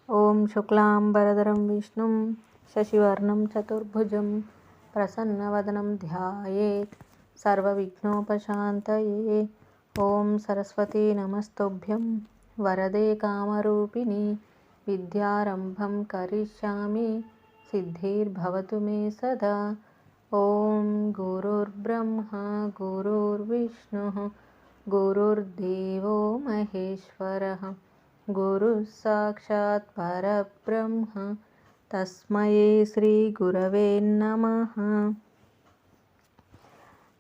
ఓం శుక్లాంబరధరం విష్ణుం శశివర్ణం చతుర్భుజం ప్రసన్నవదనం ధ్యాయేత్ సర్వవిఘ్నోపశాంతయే. ఓం సరస్వతీ నమస్తుభ్యం వరదే కామరూపిణి విద్యారంభం కరిష్యామి సిద్ధిర్భవతు మే సదా. ఓం గురుర్బ్రహ్మా గురుర్విష్ణుః గురుర్దేవో మహేశ్వరః గురుః సాక్షాత్ పరబ్రహ్మ తస్మై శ్రీ గురవే నమః.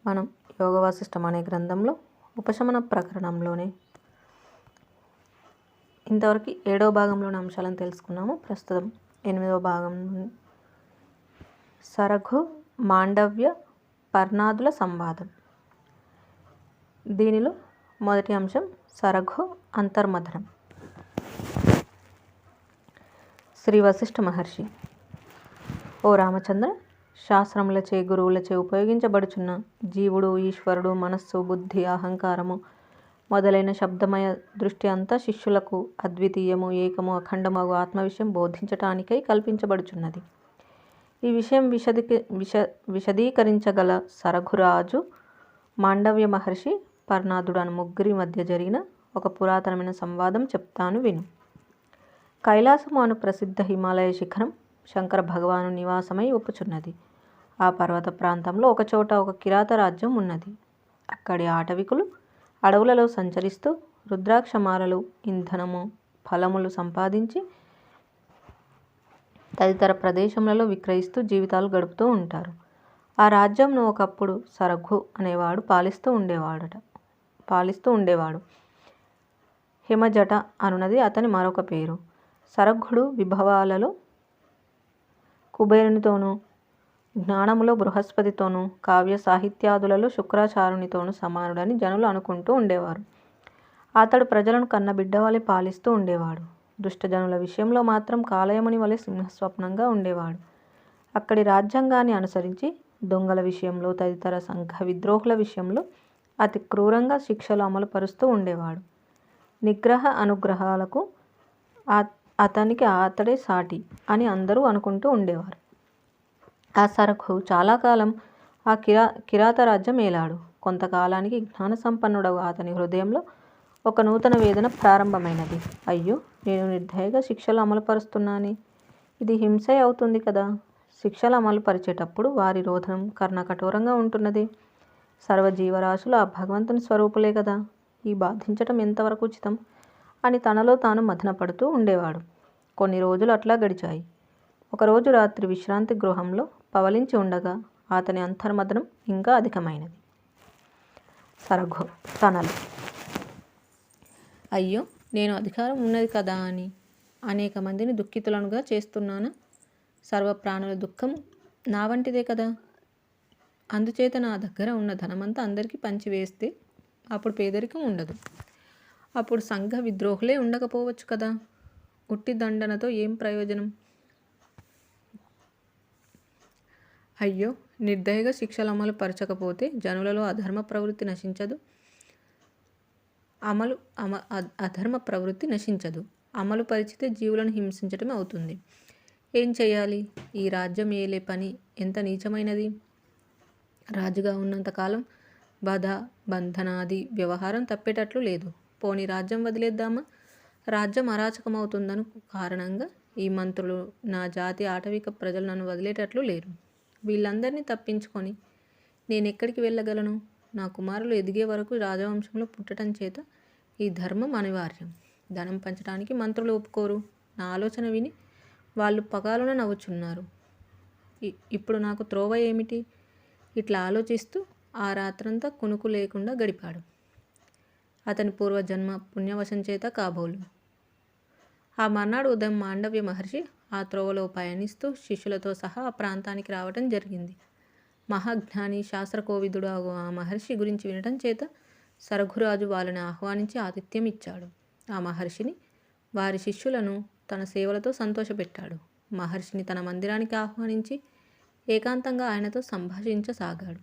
మనం యోగ వాసిష్టం అనే గ్రంథంలో ఉపశమన ప్రకరణంలోనే ఇంతవరకు 7వ భాగంలోని అంశాలను తెలుసుకున్నాము. ప్రస్తుతం 8వ భాగం సరఘు మాండవ్య పర్ణాదుల సంవాదం. దీనిలో మొదటి అంశం సరఘు అంతర్మథనం. శ్రీ వశిష్ఠ మహర్షి: ఓ రామచంద్ర, శాస్త్రములచే గురువులచే ఉపయోగించబడుచున్న జీవుడు, ఈశ్వరుడు, మనస్సు, బుద్ధి, అహంకారము మొదలైన శబ్దమయ దృష్టి అంతా శిష్యులకు అద్వితీయము, ఏకము, అఖండమగు ఆత్మ విషయం బోధించటానికై కల్పించబడుచున్నది. ఈ విషయం విశదీకరించగల సరఘురాజు మాండవ్య మహర్షి, పర్ణాదుడు అను ముగ్గురి మధ్య జరిగిన ఒక పురాతనమైన సంవాదం చెప్తాను విను. కైలాసము అను ప్రసిద్ధ హిమాలయ శిఖరం శంకర భగవాను నివాసమై ఒప్పుచున్నది. ఆ పర్వత ప్రాంతంలో ఒకచోట ఒక కిరాత రాజ్యం ఉన్నది. అక్కడి ఆటవికులు అడవులలో సంచరిస్తూ రుద్రాక్షమాలలు, ఇంధనము, ఫలములు సంపాదించి తదితర ప్రదేశములలో విక్రయిస్తూ జీవితాలు గడుపుతూ ఉంటారు. ఆ రాజ్యంను ఒకప్పుడు సరఘు అనేవాడు పాలిస్తూ ఉండేవాడు. హిమజట అనున్నది అతని మరొక పేరు. సరఘుడు విభవాలలో కుబేరునితోనూ, జ్ఞానములో బృహస్పతితోనూ, కావ్య సాహిత్యాదులలో శుక్రాచార్యునితోనూ సమానుడని జనులు అనుకుంటూ ఉండేవారు. అతడు ప్రజలను కన్నబిడ్డవలె పాలిస్తూ ఉండేవాడు. దుష్టజనుల విషయంలో మాత్రం కాలయముని వలె సింహస్వప్నంగా ఉండేవాడు. అక్కడి రాజ్యాంగాన్ని అనుసరించి దొంగల విషయంలో, తదితర సంఘ విద్రోహుల విషయంలో అతి క్రూరంగా శిక్షలు అమలు పరుస్తూ ఉండేవాడు. నిగ్రహ అనుగ్రహాలకు అతడే సాటి అని అందరూ అనుకుంటూ ఉండేవారు. ఆ సరఘు చాలా కాలం ఆ కిరాత రాజ్యం ఏలాడు. కొంతకాలానికి జ్ఞాన సంపన్నుడగు అతని హృదయంలో ఒక నూతన వేదన ప్రారంభమైనది. అయ్యో, నేను నిర్దయగా శిక్షలు అమలుపరుస్తున్నానే, ఇది హింసే అవుతుంది కదా. శిక్షలు అమలు పరిచేటప్పుడు వారి రోధనం కర్ణకఠోరంగా ఉంటున్నది. సర్వజీవరాశులు ఆ భగవంతుని స్వరూపులే కదా. ఈ బాధించటం ఎంతవరకు ఉచితం అని తనలో తాను మథనపడుతూ ఉండేవాడు. కొన్ని రోజులు అట్లా గడిచాయి. ఒకరోజు రాత్రి విశ్రాంతి గృహంలో పవలించి ఉండగా అతని అంతర్మథనం ఇంకా అధికమైనది. సరఘు తనలో, అయ్యో, నేను అధికారం ఉన్నది కదా అని అనేక మందిని దుఃఖితులనుగా చేస్తున్నాను. సర్వప్రాణుల దుఃఖం నా వంటిదే కదా. అందుచేత నా దగ్గర ఉన్న ధనమంతా అందరికీ పంచివేస్తే అప్పుడు పేదరికం ఉండదు. అప్పుడు సంఘ విద్రోహులే ఉండకపోవచ్చు కదా. ఉట్టి దండనతో ఏం ప్రయోజనం? అయ్యో, నిర్దయగా శిక్షలు అమలు పరచకపోతే జనులలో అధర్మ ప్రవృత్తి నశించదు. అమలు పరిచితే జీవులను హింసించటమే అవుతుంది. ఏం చేయాలి? ఈ రాజ్యం ఏలే పని ఎంత నీచమైనది. రాజుగా ఉన్నంతకాలం వధ, బంధనాది వ్యవహారం తప్పేటట్లు లేదు. పోని రాజ్యం వదిలేద్దామా? రాజ్యం అరాచకమవుతుందను కారణంగా ఈ మంత్రులు, నా జాతి ఆటవిక ప్రజలు నన్ను వదిలేటట్లు లేరు. వీళ్ళందరినీ తప్పించుకొని నేనెక్కడికి వెళ్ళగలను? నా కుమారులు ఎదిగే వరకు రాజవంశంలో పుట్టడం చేత ఈ ధర్మం అనివార్యం. ధనం పంచడానికి మంత్రులు ఒప్పుకోరు. నా ఆలోచన విని వాళ్ళు పగాలున నవ్వుచున్నారు. ఇప్పుడు నాకు త్రోవ ఏమిటి? ఇట్లా ఆలోచిస్తూ ఆ రాత్రంతా కునుకు లేకుండా గడిపాడు. అతని పూర్వజన్మ పుణ్యవశం చేత కాబోలు. ఆ మర్నాడు ఉదయం మాండవ్య మహర్షి ఆ త్రోవలో పయనిస్తూ శిష్యులతో సహా ఆ ప్రాంతానికి రావటం జరిగింది. మహాజ్ఞాని, శాస్త్రకోవిదుడు ఆ మహర్షి గురించి వినటం చేత సరఘురాజు వాళ్ళని ఆహ్వానించి ఆతిథ్యం ఇచ్చాడు. ఆ మహర్షిని, వారి శిష్యులను తన సేవలతో సంతోషపెట్టాడు. మహర్షిని తన మందిరానికి ఆహ్వానించి ఏకాంతంగా ఆయనతో సంభాషించసాగాడు.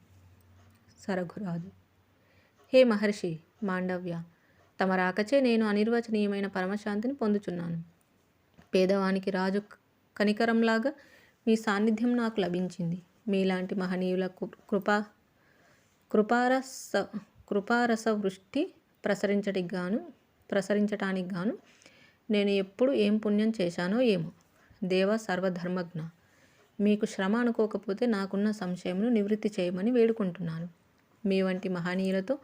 సరఘురాజు: హే మహర్షి మాండవ్య, తమ రాకచే నేను అనిర్వచనీయమైన పరమశాంతిని పొందుచున్నాను. పేదవానికి రాజు కనికరంలాగా మీ సాన్నిధ్యం నాకు లభించింది. మీలాంటి మహనీయుల కృపారస కృపారస వృష్టి ప్రసరించటానికి గాను నేను ఎప్పుడు ఏం పుణ్యం చేశానో ఏమో. దేవ సర్వధర్మజ్ఞ, మీకు శ్రమ అనుకోకపోతే నాకున్న సంశయమును నివృత్తి చేయమని వేడుకుంటున్నాను. మీ వంటి మహనీయులతో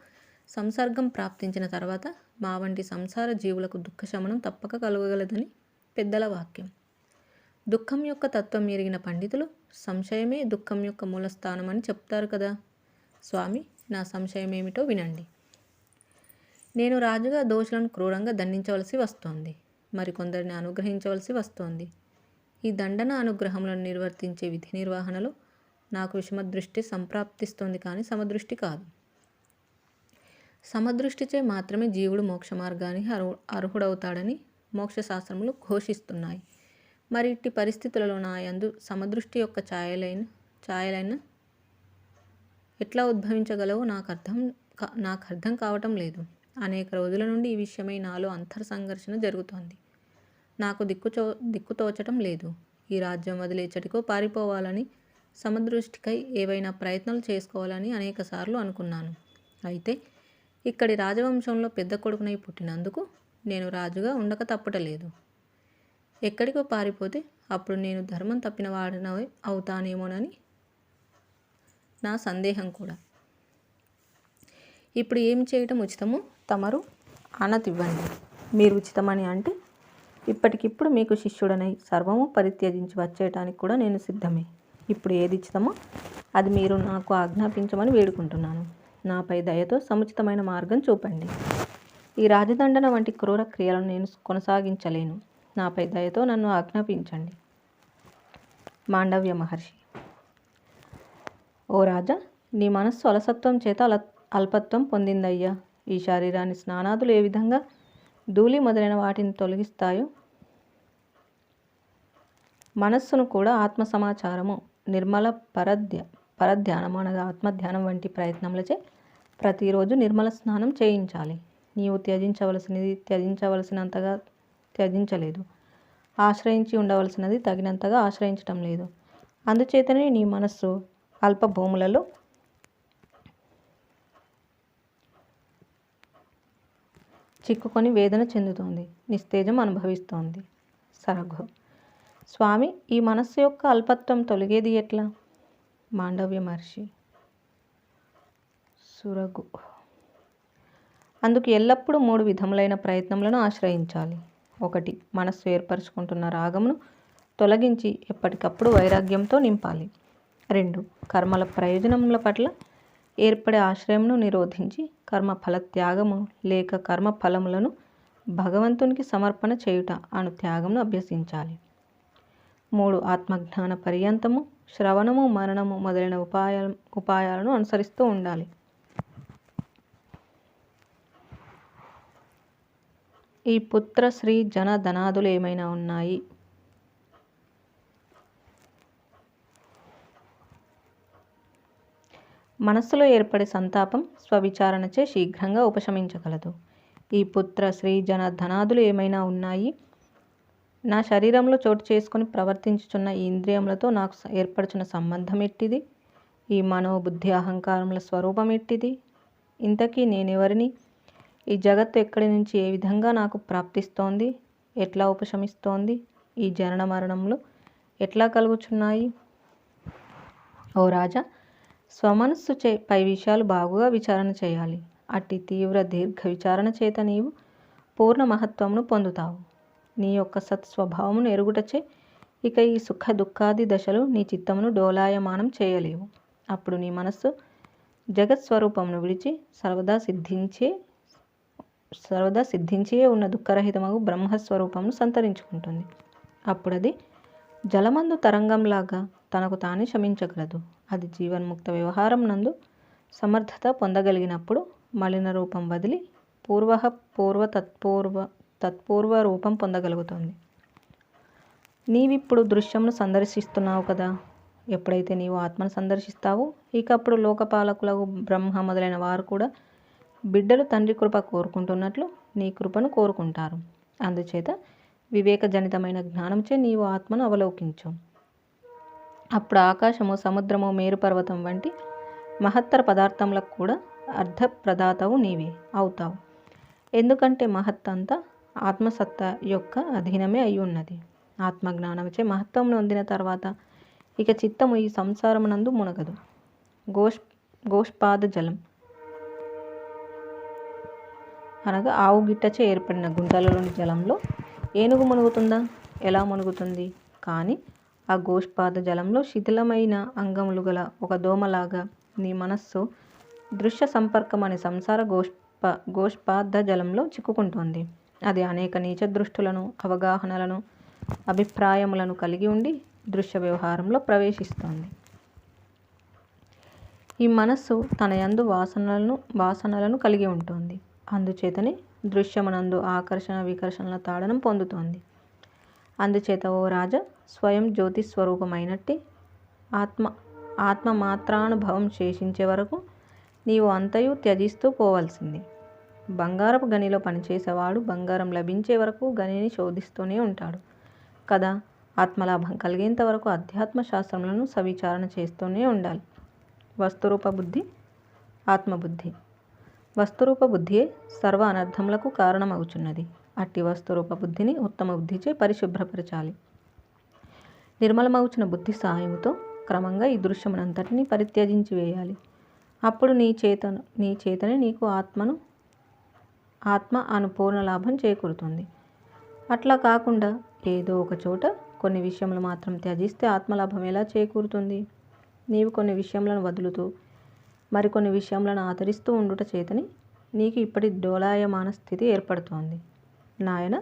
సంసర్గం ప్రాప్తించిన తర్వాత మా వంటి సంసార జీవులకు దుఃఖశమనం తప్పక కలగగలదని పెద్దల వాక్యం. దుఃఖం యొక్క తత్వం ఎరిగిన పండితులు సంశయమే దుఃఖం యొక్క మూలస్థానం అని చెప్తారు కదా. స్వామి, నా సంశయం ఏమిటో వినండి. నేను రాజుగా దోషులను క్రూరంగా దండించవలసి వస్తోంది. మరికొందరిని అనుగ్రహించవలసి వస్తోంది. ఈ దండన అనుగ్రహములను నిర్వర్తించే విధి నిర్వహణలో నాకు విషమదృష్టి సంప్రాప్తిస్తోంది, కానీ సమదృష్టి కాదు. సమదృష్టిచే మాత్రమే జీవుడు మోక్ష మార్గానికి అర్హుడవుతాడని మోక్షశాస్త్రములు ఘోషిస్తున్నాయి. మరి ఇట్టి పరిస్థితులలో నా యందు సమదృష్టి యొక్క ఛాయలైన ఎట్లా ఉద్భవించగలవో నాకు అర్థం కావటం లేదు. అనేక రోజుల నుండి ఈ విషయమై నాలో అంతర్సంఘర్షణ జరుగుతోంది. నాకు దిక్కుతోచటం లేదు. ఈ రాజ్యం వదిలేచటికో పారిపోవాలని, సమదృష్టికై ఏవైనా ప్రయత్నాలు చేసుకోవాలని అనేకసార్లు అనుకున్నాను. అయితే ఇక్కడి రాజవంశంలో పెద్ద కొడుకునై పుట్టినందుకు నేను రాజుగా ఉండక తప్పటలేదు. ఎక్కడికో పారిపోతే అప్పుడు నేను ధర్మం తప్పిన వాడినవై అవుతానేమోనని నా సందేహం కూడా. ఇప్పుడు ఏం చేయటం ఉచితమో తమరు ఆనతివ్వండి. మీరు ఉచితమని అంటే ఇప్పటికిప్పుడు మీకు శిష్యుడనై సర్వము పరిత్యజించి వచ్చేయటానికి కూడా నేను సిద్ధమే. ఇప్పుడు ఏది ఉచితమో అది మీరు నాకు ఆజ్ఞాపించమని వేడుకుంటున్నాను. నాపై దయతో సముచితమైన మార్గం చూపండి. ఈ రాజదండన వంటి క్రూర క్రియలను నేను కొనసాగించలేను. నాపై దయతో నన్ను ఆజ్ఞాపించండి. మాండవ్య మహర్షి: ఓ రాజా, నీ మనస్సు అలసత్వం చేత అల్పత్వం పొందిందయ్యా. ఈ శరీరాన్ని స్నానాదులు ఏ విధంగా ధూళి మొదలైన వాటిని తొలగిస్తాయో మనస్సును కూడా ఆత్మ సమాచారము, నిర్మల పరధ్యానము అనగా ఆత్మధ్యానం వంటి ప్రయత్నములచే ప్రతిరోజు నిర్మల స్నానం చేయించాలి. నీవు త్యజించవలసినంతగా త్యజించలేదు. ఆశ్రయించి ఉండవలసినది తగినంతగా ఆశ్రయించటం లేదు. అందుచేతనే నీ మనస్సు అల్ప భూములలో చిక్కుకొని వేదన చెందుతోంది, నిస్తేజం అనుభవిస్తోంది. సరఘు: స్వామి, ఈ మనస్సు యొక్క అల్పత్వం తొలగేది ఎట్లా? మాండవ్య మహర్షి: సురగు: అందుకు ఎల్లప్పుడూ 3 విధములైన ప్రయత్నములను ఆశ్రయించాలి. 1. మనస్సు ఏర్పరచుకుంటున్న రాగమును తొలగించి ఎప్పటికప్పుడు వైరాగ్యంతో నింపాలి. 2. కర్మల ప్రయోజనముల పట్ల ఏర్పడే ఆశ్రయమును నిరోధించి కర్మఫల త్యాగము లేక కర్మ ఫలములను భగవంతునికి సమర్పణ చేయుట అను త్యాగమును అభ్యసించాలి. 3. ఆత్మజ్ఞాన పర్యంతము శ్రవణము, మరణము మొదలైన ఉపాయాలను అనుసరిస్తూ ఉండాలి. ఈ పుత్ర శ్రీ జన ధనాదులు ఏమైనా ఉన్నాయి? మనస్సులో ఏర్పడే సంతాపం స్వవిచారణచే శీఘ్రంగా ఉపశమించగలదు. ఈ పుత్ర శ్రీ జన ధనాదులు ఏమైనా ఉన్నాయి? నా శరీరంలో చోటు చేసుకుని ప్రవర్తించుచున్న ఈ ఇంద్రియములతో నాకు ఏర్పడుచున్న సంబంధం ఎట్టిది? ఈ మనోబుద్ధి అహంకారముల స్వరూపం ఎట్టిది? ఇంతకీ నేనెవరిని? ఈ జగత్తు ఎక్కడి నుంచి ఏ విధంగా నాకు ప్రాప్తిస్తోంది? ఎట్లా ఉపశమిస్తోంది? ఈ జనన మరణములు ఎట్లా కలుగుచున్నాయి? ఓ రాజా, స్వమనస్సు పై విషయాలు బాగుగా విచారణ చేయాలి. అట్టి తీవ్ర దీర్ఘ విచారణ చేత నీవు పూర్ణ మహత్వమును పొందుతావు. నీ యొక్క సత్స్వభావమును ఎరుగుటచే ఇక ఈ సుఖ దుఃఖాది దశలు నీ చిత్తమును డోలాయమానం చేయలేవు. అప్పుడు నీ మనస్సు జగత్స్వరూపమును విడిచి సర్వదా సిద్ధించే ఉన్న దుఃఖరహితమగు బ్రహ్మస్వరూపమును సంతరించుకుంటుంది. అప్పుడది జలమందు తరంగంలాగా తనకు తానే శమించగలదు. అది జీవన్ముక్త వ్యవహారం నందు సమర్థత పొందగలిగినప్పుడు మలిన రూపం వదిలి తత్పూర్వ రూపం పొందగలుగుతుంది. నీవిప్పుడు దృశ్యమును సందర్శిస్తున్నావు కదా. ఎప్పుడైతే నీవు ఆత్మను సందర్శిస్తావో ఇకప్పుడు లోకపాలకులకు బ్రహ్మ మొదలైన వారు కూడా బిడ్డలు తండ్రి కృప కోరుకుంటున్నట్లు నీ కృపను కోరుకుంటారు. అందుచేత వివేకజనితమైన జ్ఞానంచే నీవు ఆత్మను అవలోకించు. అప్పుడు ఆకాశము, సముద్రము, మేరుపర్వతం వంటి మహత్తర పదార్థములకు కూడా అర్థప్రదాతవు నీవే అవుతావు. ఎందుకంటే మహత్ అంతా ఆత్మసత్తా యొక్క అధీనమే అయి ఉన్నది. ఆత్మజ్ఞానముచే మహత్వం నొందిన తర్వాత ఇక చిత్తము ఈ సంసారమునందు మునగదు. గోష్పాద జలం అనగా ఆవు గిట్టచే ఏర్పడిన గుంటలలోని జలంలో ఏనుగు మునుగుతుందా? ఎలా మునుగుతుంది? కానీ ఆ గోష్పాద జలంలో శిథిలమైన అంగములు గల ఒక దోమలాగా నీ మనస్సు దృశ్య సంపర్కం అనే సంసార గోష్పాద జలంలో చిక్కుకుంటోంది. అది అనేక నీచ దృష్టులను, అవగాహనలను, అభిప్రాయములను కలిగి ఉండి దృశ్య వ్యవహారంలో ప్రవేశిస్తోంది. ఈ మనస్సు తన యందు వాసనలను కలిగి ఉంటుంది. అందుచేతనే దృశ్యమునందు ఆకర్షణ వికర్షణల తాడనం పొందుతోంది. అందుచేత ఓ రాజా, స్వయం జ్యోతిస్వరూపమైనట్టి ఆత్మ మాత్రానుభవం శేషించే వరకు నీవు అంతయు త్యజిస్తూ పోవలసింది. బంగారపు గనిలో పనిచేసేవాడు బంగారం లభించే వరకు గనిని శోధిస్తూనే ఉంటాడు కదా. ఆత్మలాభం కలిగేంత వరకు అధ్యాత్మ శాస్త్రములను సవిచారణ చేస్తూనే ఉండాలి. వస్తురూప బుద్ధి, ఆత్మబుద్ధి. వస్తురూప బుద్ధియే సర్వ అనర్థములకు కారణమవుచున్నది. అట్టి వస్తురూప బుద్ధిని ఉత్తమ బుద్ధిచే పరిశుభ్రపరచాలి. నిర్మలమవుచున్న బుద్ధి సహాయముతో క్రమంగా ఈ దృశ్యమునంతటిని పరిత్యజించి వేయాలి. అప్పుడు నీ చేతనే నీకు ఆత్మ అను పూర్ణ లాభం చేకూరుతుంది. అట్లా కాకుండా ఏదో ఒక చోట కొన్ని విషయములు మాత్రం త్యజిస్తే ఆత్మలాభం ఎలా చేకూరుతుంది? నీవు కొన్ని విషయములను వదులుతూ మరికొన్ని విషయములను ఆచరిస్తూ ఉండుట చేతని నీకు ఇప్పటి డోలాయమాన స్థితి ఏర్పడుతోంది. నాయన,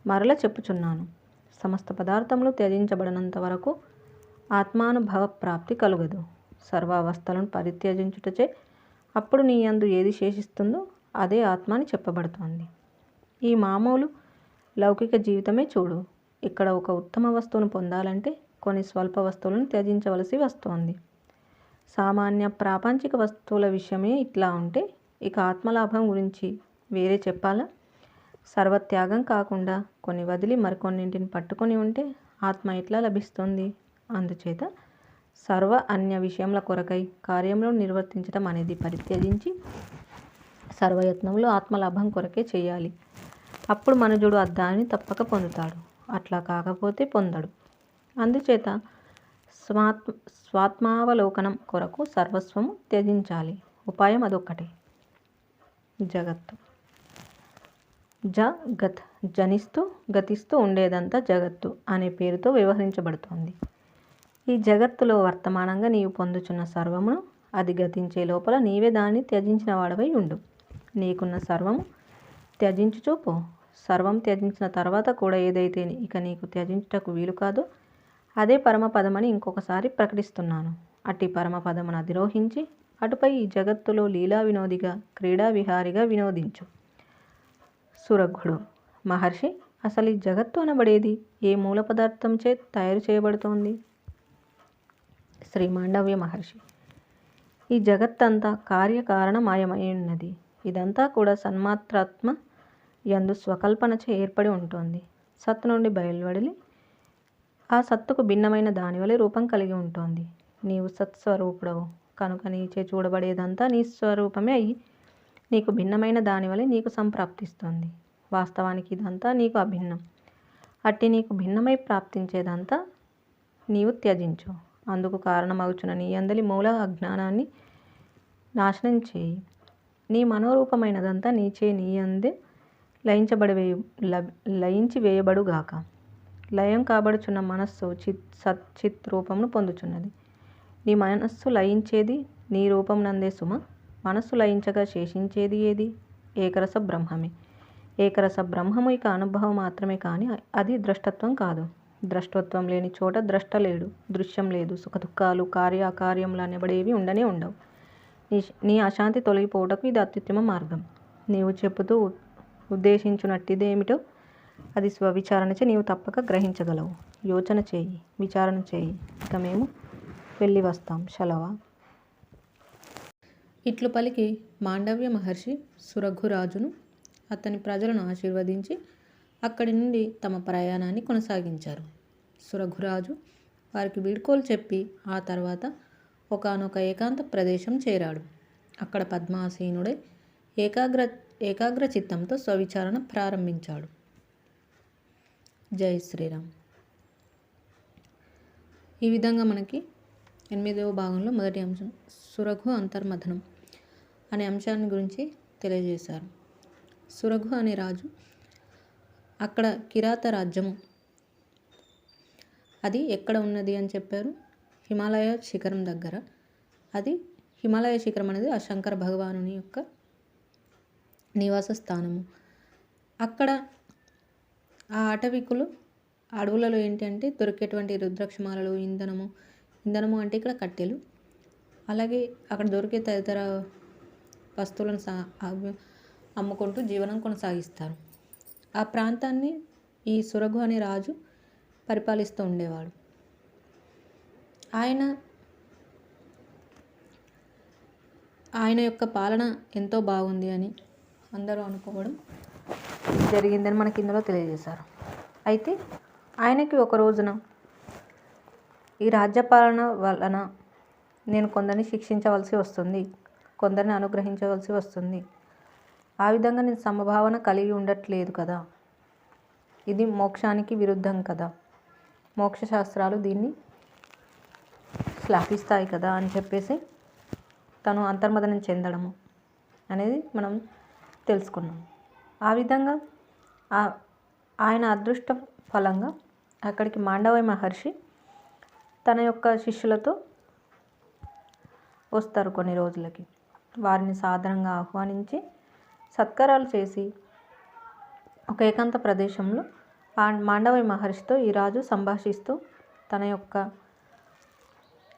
మరల చెప్పుచున్నాను, సమస్త పదార్థములు త్యజించబడినంత వరకు ఆత్మానుభవ ప్రాప్తి కలుగదు. సర్వావస్థలను పరిత్యజించుటచే అప్పుడు నీ యందు ఏది శేషిస్తుందో అదే ఆత్మ అని చెప్పబడుతోంది. ఈ మామూలు లౌకిక జీవితమే చూడు. ఇక్కడ ఒక ఉత్తమ వస్తువును పొందాలంటే కొన్ని స్వల్ప వస్తువులను త్యజించవలసి వస్తోంది. సామాన్య ప్రాపంచిక వస్తువుల విషయమే ఇట్లా ఉంటే ఇక ఆత్మలాభం గురించి వేరే చెప్పాలా? సర్వత్యాగం కాకుండా కొన్ని వదిలి మరికొన్నింటిని పట్టుకొని ఉంటే ఆత్మ ఎట్లా లభిస్తుంది? అందుచేత సర్వ అన్య విషయముల కొరకై కార్యములను నిర్వర్తించటం అనేది పరిత్యజించి సర్వయత్నములు ఆత్మలాభం కొరకే చేయాలి. అప్పుడు మనుజుడు దానిని తప్పక పొందుతాడు. అట్లా కాకపోతే పొందడు. అందుచేత స్వాత్మావలోకనం కొరకు సర్వస్వము త్యజించాలి. ఉపాయం అదొక్కటే. జగత్తు జనిస్తూ గతిస్తూ ఉండేదంతా జగత్తు అనే పేరుతో వ్యవహరించబడుతోంది. ఈ జగత్తులో వర్తమానంగా నీవు పొందుచున్న సర్వమును అది గతించే లోపల నీవే దాన్ని త్యజించిన వాడవై ఉండు. నీకున్న సర్వము త్యజించుచూ పో. సర్వం త్యజించిన తర్వాత కూడా ఏదైతే ఇక నీకు త్యజించుటకు వీలు కాదో అదే పరమపదమని ఇంకొకసారి ప్రకటిస్తున్నాను. అట్టి పరమపదమును అధిరోహించి అటుపై ఈ జగత్తులో లీలా వినోదిగా, క్రీడా విహారిగా వినోదించు. సురఘుడు: మహర్షి, అసలు ఈ జగత్తు అనబడేది ఏ మూల పదార్థంచే తయారు చేయబడుతోంది? శ్రీ మాండవ్య మహర్షి: ఈ జగత్తంతా కార్యకారణమయమై ఉన్నది. ఇదంతా కూడా సన్మాత్రాత్మ యందు స్వకల్పనచే ఏర్పడి ఉంటుంది. సత్తు నుండి బయలువడి ఆ సత్తుకు భిన్నమైన దానివలె రూపం కలిగి ఉంటుంది. నీవు సత్స్వరూపుడవు కనుక నీచే చూడబడేదంతా నీ స్వరూపమే అయి నీకు భిన్నమైన దానివలె నీకు సంప్రాప్తిస్తుంది. వాస్తవానికి ఇదంతా నీకు అభిన్నం. అట్టి నీకు భిన్నమై ప్రాప్తించేదంతా నీవు త్యజించు. అందుకు కారణమవుచున్న నీ యందలి మూల అజ్ఞానాన్ని నాశనం చేయి. నీ మనోరూపమైనదంతా నీచే నీయందే లయించి వేయబడుగాక. లయం కాబడుచున్న మనస్సు సచ్చిత్ రూపమును పొందుచున్నది. నీ మనస్సు లయించేది నీ రూపం నందే సుమ. మనస్సు లయించగా శేషించేది ఏది? ఏకరస బ్రహ్మమే. ఏకరస బ్రహ్మము ఇక అనుభవం మాత్రమే కానీ అది ద్రష్టత్వం కాదు. ద్రష్టత్వం లేని చోట ద్రష్ట లేడు, దృశ్యం లేదు. సుఖదుఖాలు, కార్య అకార్యములు అనబడేవి ఉండనే ఉండవు. నీ అశాంతి తొలగిపోవటకు ఇది అత్యుత్తమ మార్గం. నీవు చెప్పుతూ ఉద్దేశించునట్టిదేమిటో అది స్వవిచారణచే నీవు తప్పక గ్రహించగలవు. యోచన చేయి, విచారణ చేయి. ఇక మేము వెళ్ళి వస్తాం. శలవా. ఇట్లు పలికి మాండవ్య మహర్షి సురఘురాజును అతని ప్రజలను ఆశీర్వదించి అక్కడి నుండి తమ ప్రయాణాన్ని కొనసాగించారు. సురఘురాజు వారికి వీడ్కోలు చెప్పి ఆ తర్వాత ఒకానొక ఏకాంత ప్రదేశం చేరాడు. అక్కడ పద్మాసీనుడై ఏకాగ్ర చిత్తంతో స్వవిచారణ ప్రారంభించాడు. జై శ్రీరామ్. ఈ విధంగా మనకి 8వ భాగంలో మొదటి అంశం సురఘు అంతర్మథనం అనే అంశాన్ని గురించి తెలియజేశారు. సురఘు అనే రాజు అక్కడ కిరాత రాజ్యము అది ఎక్కడ ఉన్నది అని చెప్పారు. హిమాలయ శిఖరం దగ్గర. అది హిమాలయ శిఖరం అనేది ఆ శంకర భగవానుని యొక్క నివాస స్థానము. అక్కడ ఆ అటవికులు అడవులలో ఏంటి అంటే దొరికేటువంటి రుద్రాక్షమాలలు, ఇంధనము అంటే ఇక్కడ కట్టెలు, అలాగే అక్కడ దొరికే తదితర వస్తువులను అమ్ముకుంటూ జీవనం కొనసాగిస్తారు. ఆ ప్రాంతాన్ని ఈ సురఘు అనే రాజు పరిపాలిస్తూ ఉండేవాడు. ఆయన యొక్క పాలన ఎంతో బాగుంది అని అందరూ అనుకోవడం జరిగిందని మనకి ఇందులో తెలియజేశారు. అయితే ఆయనకి ఒక రోజున ఈ రాజ్యపాలన వలన నేను కొందరిని శిక్షించవలసి వస్తుంది, కొందరిని అనుగ్రహించవలసి వస్తుంది, ఆ విధంగా నేను సమభావన కలిగి ఉండట్లేదు కదా, ఇది మోక్షానికి విరుద్ధం కదా, మోక్ష శాస్త్రాలు దీన్ని శ్లాఘిస్తాయి కదా అని చెప్పేసి తను అంతర్మథనం చెందడము అనేది మనం తెలుసుకున్నాం. ఆ విధంగా ఆయన అదృష్ట ఫలంగా అక్కడికి మాండవ మహర్షి తన యొక్క శిష్యులతో వస్తారు. కొన్ని రోజులకి వారిని సాదరంగా ఆహ్వానించి సత్కారాలు చేసి ఒక ఏకాంత ప్రదేశంలో మాండవ మహర్షితో ఈ రాజు సంభాషిస్తూ తన యొక్క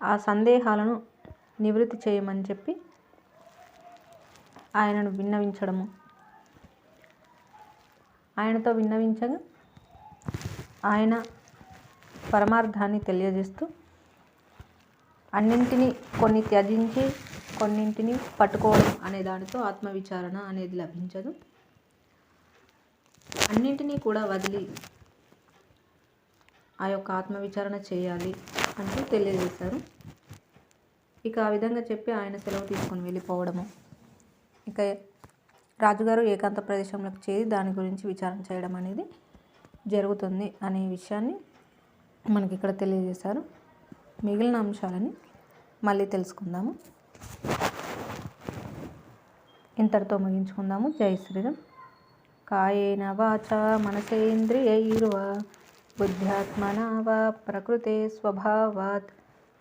ఆ సందేహాలను నివృత్తి చేయమని చెప్పి ఆయనను విన్నవించడము, ఆయనతో విన్నవించగా ఆయన పరమార్థాన్ని తెలియజేస్తూ అన్నింటినీ కొన్ని త్యజించి కొన్నింటిని పట్టుకోవడం అనే దానితో ఆత్మవిచారణ అనేది లభించదు, అన్నింటినీ కూడా వదిలి ఆ యొక్క ఆత్మవిచారణ చేయాలి అంటూ తెలియజేశారు. ఇక ఆ విధంగా చెప్పి ఆయన సెలవు తీసుకొని వెళ్ళిపోవడము, ఇక రాజుగారు ఏకాంత ప్రదేశంలోకి చేరి దాని గురించి విచారణ చేయడం అనేది జరుగుతుంది అనే విషయాన్ని మనకి ఇక్కడ తెలియజేశారు. మిగిలిన అంశాలని మళ్ళీ తెలుసుకుందాము. ఇంతటితో ముగించుకుందాము. జై శ్రీరామ్. కాయేన వాచా మనసేంద్రియైర్వా బుద్ధ్యాత్మనా వా ప్రకృతే స్వభావాత్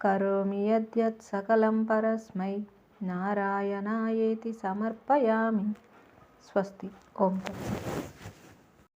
కరోమి యద్యత్ సకలం పరస్మై నారాయణాయేతి సమర్పయామి. స్వస్తి. ఓం తత్సత్.